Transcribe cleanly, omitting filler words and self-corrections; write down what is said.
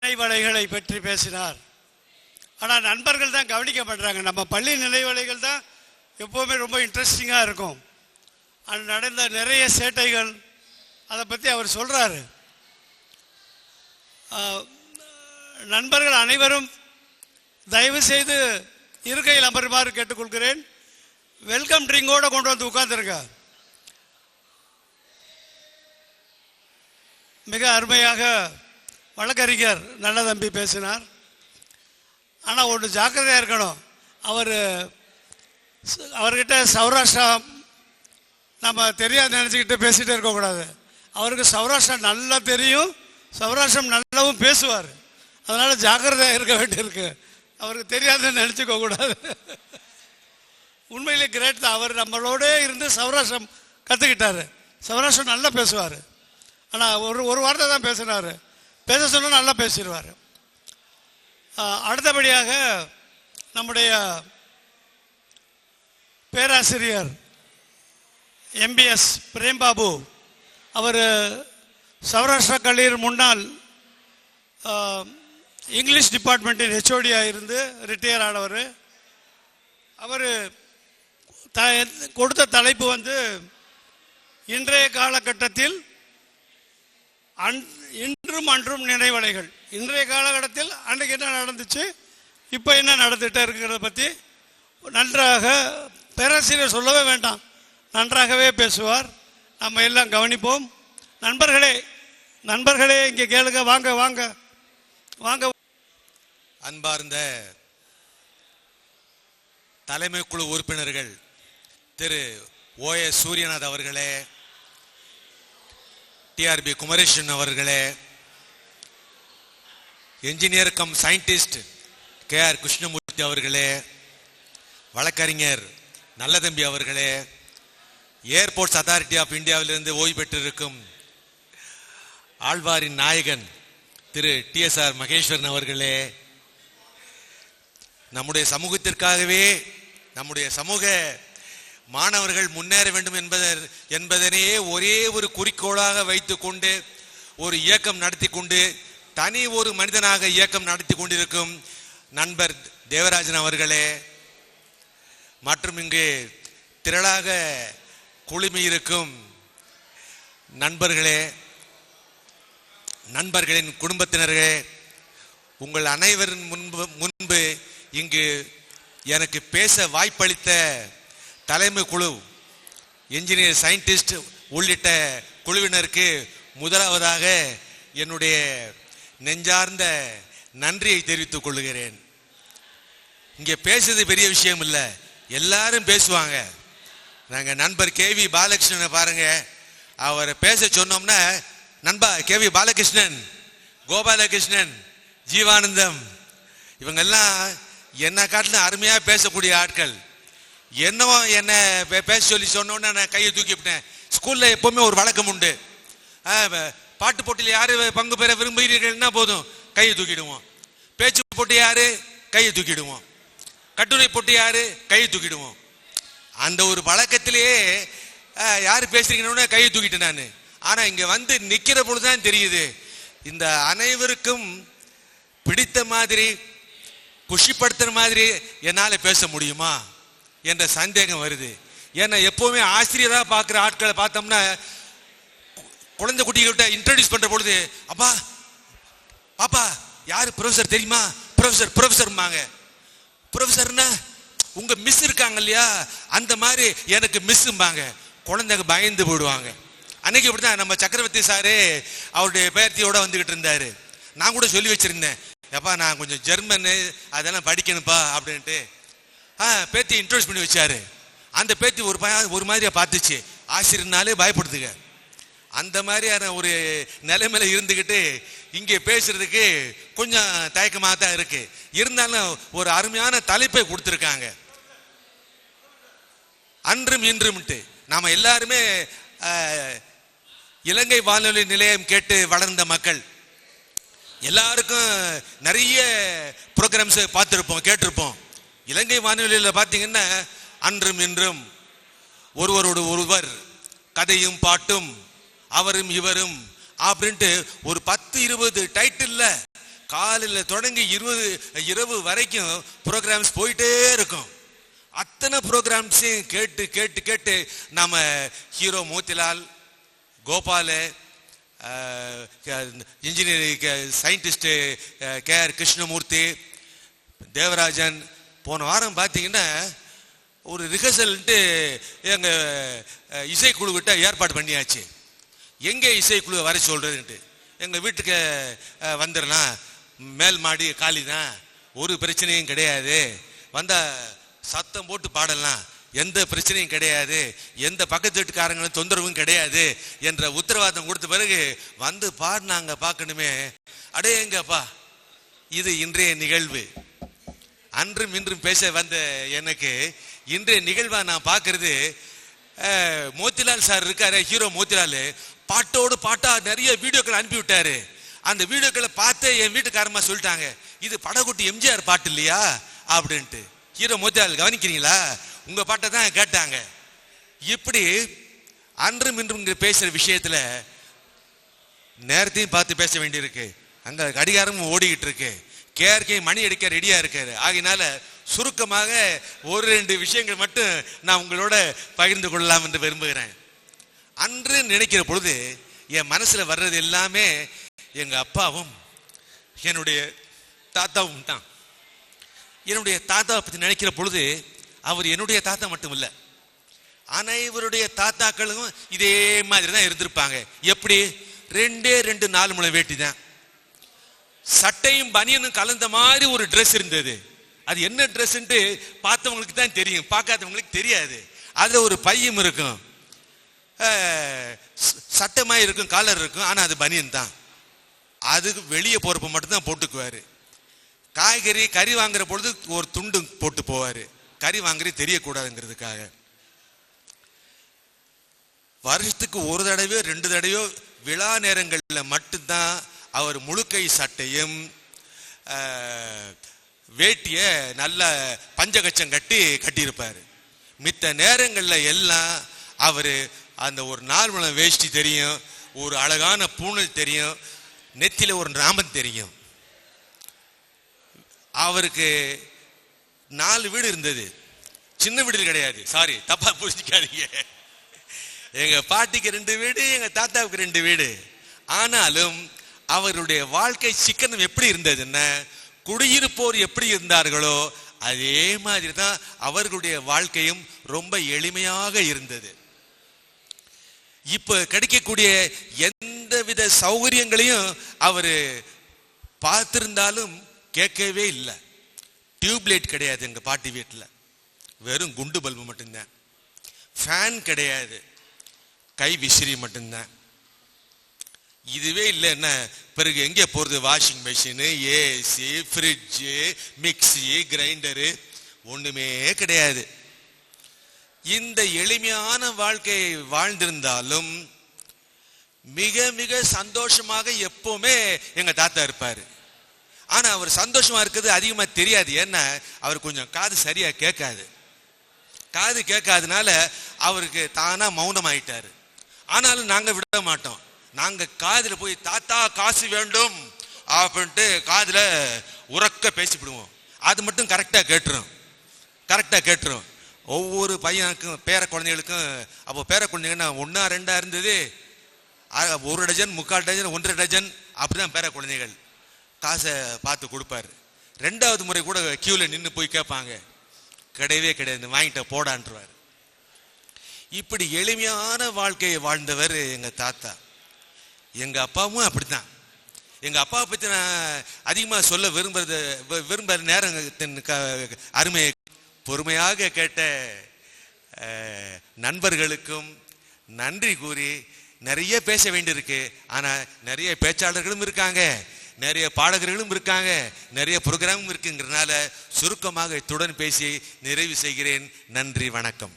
நினைவலைகளை பற்றி பேசினார். ஆனால் நண்பர்கள் தான் கவனிக்க மாட்டாங்க. நம்ம பள்ளி நினைவலைகள் தான் எப்போவுமே ரொம்ப இன்ட்ரெஸ்டிங்காக இருக்கும். அது நடந்த நிறைய சேட்டைகள் அதை பற்றி அவர் சொல்கிறாரு. நண்பர்கள் அனைவரும் தயவு செய்து இருக்கையில் அமருமாறு கேட்டுக்கொள்கிறேன். வெல்கம் ட்ரிங்கோடு கொண்டு வந்து உட்கார்ந்துருங்க. மிக அருமையாக வழக்கறிஞர் நல்ல தம்பி பேசினார். ஆனால் ஒன்று ஜாக்கிரதையாக இருக்கணும். அவர்கிட்ட சௌராஷ்டிரா நம்ம தெரியாது நினச்சிக்கிட்டு பேசிகிட்டே இருக்கக்கூடாது. அவருக்கு சௌராஷ்டிரா நல்லா தெரியும், சௌராஷ்டிரம் நல்லாவும் பேசுவார். அதனால் ஜாக்கிரதையாக இருக்க வேண்டியிருக்கு. அவருக்கு தெரியாதுன்னு நினச்சிக்க கூடாது. உண்மையிலே கிரேட் தான். அவர் நம்மளோட இருந்து சௌராஷ்டிரம் கற்றுக்கிட்டார். சௌராஷ்டிரம் நல்லா பேசுவார். ஆனால் ஒரு வார்த்தை தான் பேசினார். பேச சொன்னால் நல்லா பேசிடுவார். அடுத்தபடியாக நம்முடைய பேராசிரியர் எம்பிஎஸ் பிரேம்பாபு, அவர் சௌராஷ்டிரா கல்லூரி முன்னாள் இங்கிலீஷ் டிபார்ட்மெண்ட்டின் ஹெச்ஓடியாக இருந்து ரிட்டையர் ஆனவர். அவர் கொடுத்த தலைப்பு இன்றைய காலகட்டத்தில் இன்றும் அன்றும் நினைவலைகள். இன்றைய காலகட்டத்தில் அன்றைக்கு என்ன நடந்துச்சு, இப்போ என்ன நடந்துகிட்டே இருக்கிறத பற்றி நன்றாக பேராசிரியர் சொல்லவே வேண்டாம், நன்றாகவே பேசுவார். நம்ம எல்லாம் கவனிப்போம். நண்பர்களே இங்கே கேளுங்க, வாங்க வாங்க வாங்க. அன்பார்ந்த தலைமை குழு உறுப்பினர்கள் திரு ஓஎஸ் சூரியநாத் அவர்களே, டிஆர்பி குமரேசன் அவர்களே, engineer cum scientist KR Krishnamurthy அவர்களே, வழக்கறிஞர் நல்லதம்பி அவர்களே, ஏர்போர்ட்ஸ் அத்தாரிட்டி ஆஃப் இந்தியாவிலிருந்து ஓய்வு பெற்றிருக்கும் ஆழ்வாரின் நாயகன் திரு TSR மகேஸ்வரன் அவர்களே, நம்முடைய சமூகத்திற்காகவே நம்முடைய சமூக மாணவர்கள் முன்னேற வேண்டும் என்பதனையே ஒரே ஒரு குறிக்கோளாக வைத்துக்கொண்டு ஒரு இயக்கம் நடத்தி கொண்டு தனி ஒரு மனிதனாக இயக்கம் நடத்தி கொண்டிருக்கும் நண்பர் தேவராஜன் அவர்களே, மற்றும் இங்கு திரளாக குழுமி இருக்கும் நண்பர்களே, நண்பர்களின் குடும்பத்தினர்களே, உங்கள் அனைவரின் முன்பு இங்கு எனக்கு பேச வாய்ப்பளித்த தலைமை குழு, என்ஜினியர், சயின்டிஸ்ட் உள்ளிட்ட குழுவினருக்கு முதலாவதாக என்னுடைய நெஞ்சார்ந்த நன்றியை தெரிவித்துக் கொள்கிறேன். இங்கே பேசுறது பெரிய விஷயம் இல்லை, எல்லாரும் பேசுவாங்க. நாங்கள் நண்பர் KV பாலகிருஷ்ணனை பாருங்க, அவரை பேச சொன்னோம்னா நண்பா KV பாலகிருஷ்ணன், கோபாலகிருஷ்ணன், ஜீவானந்தம், இவங்கெல்லாம் என்ன காட்டிலும் அருமையாக பேசக்கூடிய ஆட்கள். என்னவோ என்ன பேச சொல்லி சொன்னோன்னா நான் கையை தூக்கிவிட்டேன். ஸ்கூலில் எப்போவுமே ஒரு வழக்கம் உண்டு, பாட்டு போட்டியில் யார் பங்கு பெற விரும்புகிறீர்கள்னா போதும் கையை தூக்கிடுவோம், பேச்சு போட்டி யார் கையை தூக்கிடுவோம், கட்டுரை போட்டி யார் கையை தூக்கிடுவோம். அந்த ஒரு வழக்கத்திலேயே யார் பேசுறீங்கன்னு கையை தூக்கிட்டேன் நான். ஆனால் இங்கே நிற்கிற பொழுதுதான் தெரியுது, இந்த அனைவருக்கும் பிடித்த மாதிரி குஷிப்படுத்துற மாதிரி என்னால் பேச முடியுமா என்ற சந்தேகம் வருது. ஏன்னா எப்போவுமே ஆசிரியராக பார்க்குற ஆட்களை பார்த்தோம்னா குழந்தை குட்டிகிட்ட இன்ட்ரடியூஸ் பண்ணுற பொழுது, அப்பா பாப்பா யார் ப்ரொஃபஸர் தெரியுமா, ப்ரொஃபஸர்மாங்க. ப்ரொஃபஸர்னா உங்கள் மிஸ் இருக்காங்க இல்லையா, அந்த மாதிரி எனக்கு மிஸ்ஸும்பாங்க. குழந்தைங்க பயந்து போயிடுவாங்க. அன்னைக்கு இப்படி தான் நம்ம சக்கரவர்த்தி சாரு அவருடைய பேர்த்தியோட வந்துக்கிட்டு இருந்தார். நான் கூட சொல்லி வச்சுருந்தேன், எப்பா நான் கொஞ்சம் ஜெர்மனு அதெல்லாம் படிக்கணும்ப்பா அப்படின்ட்டு. பேத்தி இன்ட்ரோடியூஸ் பண்ணி வச்சாரு. அந்த பேத்தி ஒரு மாதிரியா பார்த்துச்சு, ஆசிரியர்னாலே பயப்படுத்துங்க. அந்த மாதிரியான ஒரு நிலைமையில இருந்துக்கிட்டு இங்கே பேசுறதுக்கு கொஞ்சம் தயக்கமாக தான் இருக்கு. இருந்தாலும் ஒரு அருமையான தலைப்பை கொடுத்துருக்காங்க, அன்றும் இன்றும்ட்டு. நாம எல்லாருமே இலங்கை வானொலி நிலையம் கேட்டு வளர்ந்த மக்கள். எல்லாருக்கும் நிறைய ப்ரோக்ராம்ஸ் பார்த்துருப்போம், கேட்டிருப்போம். இலங்கை வானொலியில் பார்த்தீங்கன்னா அன்றும் இன்றும், ஒருவரோடு ஒருவர், கதையும் பாட்டும், அவரும் இவரும் அப்படின்ட்டு ஒரு 10-20 டைட்டில் காலையில் தொடங்கி இரவு வரைக்கும் ப்ரோக்ராம்ஸ் போயிட்டே இருக்கும். அத்தனை ப்ரோக்ராம்ஸையும் கேட்டு கேட்டு கேட்டு நாம hero Motilal, Gopalu, engineering scientist KR Krishnamurthy, Devarajan, போன வாரம் பார்த்தீங்கன்னா ஒரு ரிஹர்சல்ன்ட்டு எங்கள் இசைக்குழுக்கிட்ட ஏற்பாடு பண்ணியாச்சு. எங்கே இசைக்குழு வர சொல்கிறதுன்ட்டு, எங்கள் வீட்டுக்கு வந்துடலாம், மேல் மாடி காலி தான், ஒரு பிரச்சனையும் கிடையாது, வந்தால் சத்தம் போட்டு பாடலாம், எந்த பிரச்சனையும் கிடையாது, எந்த பக்கத்து வீட்டுக்காரங்களும் தொந்தரவும் கிடையாது என்ற உத்தரவாதம் கொடுத்த பிறகு வந்து பாடினாங்க. பார்க்கணுமே, அடே எங்கப்பா, இது இன்றைய நிகழ்வு. அன்றும் இன்றும் பேச வந்த எனக்கு இன்றைய நிகழ்வா நான் பார்க்கறது, மோத்திலால் சார் இருக்காரு, ஹீரோ மோத்திலால் பாட்டோடு பாட்டா நிறைய வீடியோக்கள் அனுப்பி விட்டாரு. அந்த வீடியோக்களை பார்த்து என் வீட்டுக்காரமா சொல்லிட்டாங்க, இது படகுட்டி எம்ஜிஆர் பாட்டு இல்லையா அப்படின்ட்டு. ஹீரோ மோத்திலால் கவனிக்கிறீங்களா, உங்க பாட்டை தான் கேட்டாங்க. இப்படி அன்றும் இன்றும் பேசுற விஷயத்துல நேரத்தையும் பார்த்து பேச வேண்டியிருக்கு. அங்க கடிகாரமும் ஓடிக்கிட்டு இருக்கு, KRK மணி அடிக்க ரெடியா இருக்காரு. ஆகினால சுருக்கமாக ஒரு 2 விஷயங்கள் மட்டும் நான் உங்களோட பகிர்ந்து கொள்ளலாம் என்று விரும்புகிறேன். அன்று நினைக்கிற பொழுது என் மனசுல வர்றது எல்லாமே எங்க அப்பாவும் என்னுடைய தாத்தாவும் தான். என்னுடைய தாத்தாவை பற்றி நினைக்கிற பொழுது அவர் என்னுடைய தாத்தா மட்டும் இல்லை, அனைவருடைய தாத்தாக்களும் இதே மாதிரி தான் இருந்திருப்பாங்க. எப்படி? 2 4 முளை வேட்டி தான், சட்டையும் பனியனும் கலந்த மாதிரி ஒரு ட்ரெஸ் இருந்தது. அது என்ன ட்ரெஸ்ன்ட்டு பார்த்தவங்களுக்கு தான் தெரியும், பார்க்காதவங்களுக்கு தெரியாது. அதுல ஒரு பையும் இருக்கும், சட்டமாக இருக்கும், காலர் இருக்கும், ஆனால் அது பனியன் தான். அதுக்கு வெளியே போறப்ப மட்டும்தான் போட்டுக்குவாரு. காய்கறி கறி வாங்குற பொழுது ஒரு துண்டு போட்டு போவாரு, கறி வாங்குறது தெரியக்கூடாதுங்கிறதுக்காக. வருஷத்துக்கு ஒரு தடவையோ 2 தடவையோ விழா நேரங்களில் மட்டும்தான் அவர் முழுக்கை சட்டையும் வேட்டிய நல்ல பஞ்சகச்சம் கட்டியிருப்பாரு. மித்த நேரங்களில் எல்லாம் அவரு அந்த ஒரு 4 முழம் வேஷ்டி தெரியும், ஒரு அழகான பூணல் தெரியும், நெத்தில ஒரு நாமம் தெரியும். அவருக்கு 4 வீடு இருந்தது, சின்ன வீடு கிடையாது, சாரி தப்பா புரிஞ்சுக்காதீங்க. எங்க பாட்டிக்கு 2 வீடு, எங்க தாத்தாவுக்கு 2 வீடு. ஆனாலும் அவருடைய வாழ்க்கை சிக்கனம் எப்படி இருந்ததுன்னா, குடியிருப்போர் எப்படி இருந்தார்களோ அதே மாதிரி தான் அவர்களுடைய வாழ்க்கையும் ரொம்ப எளிமையாக இருந்தது. இப்ப கிடைக்கக்கூடிய எந்தவித சௌகரியங்களையும் அவரு பார்த்திருந்தாலும் கேட்கவே இல்லை. டியூப்லைட் கிடையாது எங்க பாட்டி வீட்டில், வெறும் குண்டு பல்பு மட்டும்தான். ஃபேன் கிடையாது, கை விசிறி மட்டும்தான். இதுவே இல்லைன்னா பிறகு எங்கே போறது? Washing machine, AC, fridge, mixie, grinder ஒண்ணுமே கிடையாது. இந்த எளிமையான வாழ்க்கையை வாழ்ந்திருந்தாலும் மிக மிக சந்தோஷமாக எப்பவுமே எங்க தாத்தா இருப்பாரு. ஆனா அவர் சந்தோஷமா இருக்கிறது அதிகமா தெரியாது. ஏன்னா அவர் கொஞ்சம் காது சரியா கேட்காது. காது கேட்காதனால அவருக்கு தானா மௌனம் ஆயிட்டாரு. ஆனாலும் நாங்க விட மாட்டோம். நாங்க காதுல போய் தாத்தா காசு வேண்டும் அப்படின்ட்டு காதுல உறக்க பேசிவிடுவோம். அது மட்டும் கரெக்டா கேட்டுரும். ஒவ்வொரு பையனுக்கும் பேர குழந்தைகளுக்கும், அப்போ பேர குழந்தைங்கன்னா 1 2 இருந்தது, 1 டஜன், 3/4 டஜன், 1.5 டஜன் அப்படிதான் பேர குழந்தைகள். காசை பார்த்து கொடுப்பாரு. 2வது முறை கூட கியூல நின்று போய் கேட்பாங்க, கிடையவே கிடையாது, வாங்கிட்ட போடான்றார். இப்படி எளிமையான வாழ்க்கையை வாழ்ந்தவர் எங்க தாத்தா. எங்க அப்பாவும் அப்படித்தான். எங்க அப்பாவை பற்றி நான் அதிகமாக சொல்ல விரும்புகிற நேரத்தின் அருமையை பொறுமையாக கேட்ட நண்பர்களுக்கும் நன்றி கூறி, நிறைய பேச வேண்டியிருக்கு. ஆனா நிறைய பேச்சாளர்களும் இருக்காங்க, நிறைய பாடகர்களும் இருக்காங்க, நிறைய ப்ரோக்ராமும் இருக்குங்கிறதுனால சுருக்கமாக இத்துடன் பேசி நிறைவு செய்கிறேன். நன்றி, வணக்கம்.